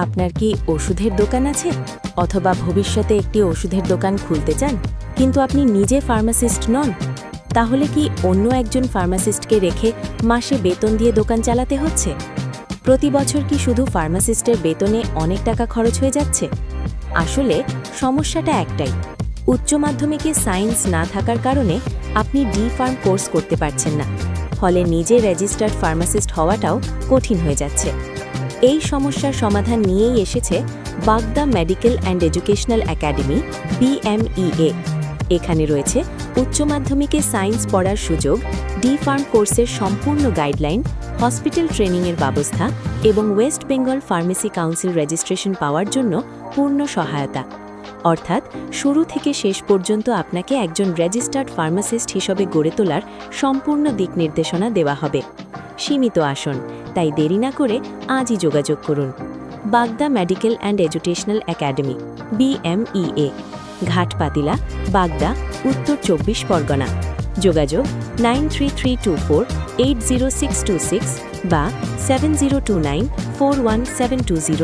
আপনার কি ওষুধের দোকান আছে অথবা ভবিষ্যতে একটি ওষুধের দোকান খুলতে চান কিন্তু আপনি নিজে ফার্মাসিস্ট নন? তাহলে কি অন্য একজন ফার্মাসিস্টকে রেখে মাসে বেতন দিয়ে দোকান চালাতে হচ্ছে? প্রতি বছর কি শুধু ফার্মাসিস্টের বেতনে অনেক টাকা খরচ হয়ে যাচ্ছে? আসলে সমস্যাটা একটাই, উচ্চ মাধ্যমিকে সায়েন্স না থাকার কারণে আপনি ডি-ফার্ম কোর্স করতে পারছেন না, ফলে নিজে রেজিস্টার্ড ফার্মাসিস্ট হওয়াটাও কঠিন হয়ে যাচ্ছে। এই সমস্যার সমাধান নিয়েই এসেছে বাগদা medical and educational academy BMEA। এখানে রয়েছে উচ্চ মাধ্যমিকে সায়েন্স পড়ার সুযোগ, ডি-ফার্ম কোর্সের সম্পূর্ণ গাইডলাইন, হসপিটাল ট্রেনিংয়ের ব্যবস্থা এবং West Bengal pharmacy council registration পাওয়ার জন্য পূর্ণ সহায়তা। অর্থাৎ শুরু থেকে শেষ পর্যন্ত আপনাকে একজন রেজিস্টার্ড ফার্মাসিস্ট হিসেবে গড়ে তোলার সম্পূর্ণ দিক নির্দেশনা দেওয়া হবে। সীমিত আসন, তাই দেরি না করে আজই যোগাযোগ করুন। বাগদা medical and educational academy BMEA, ঘাটপাতিলা, বাগদা, উত্তর 24 পরগনা। যোগাযোগ 9332480626 বা 7029417209।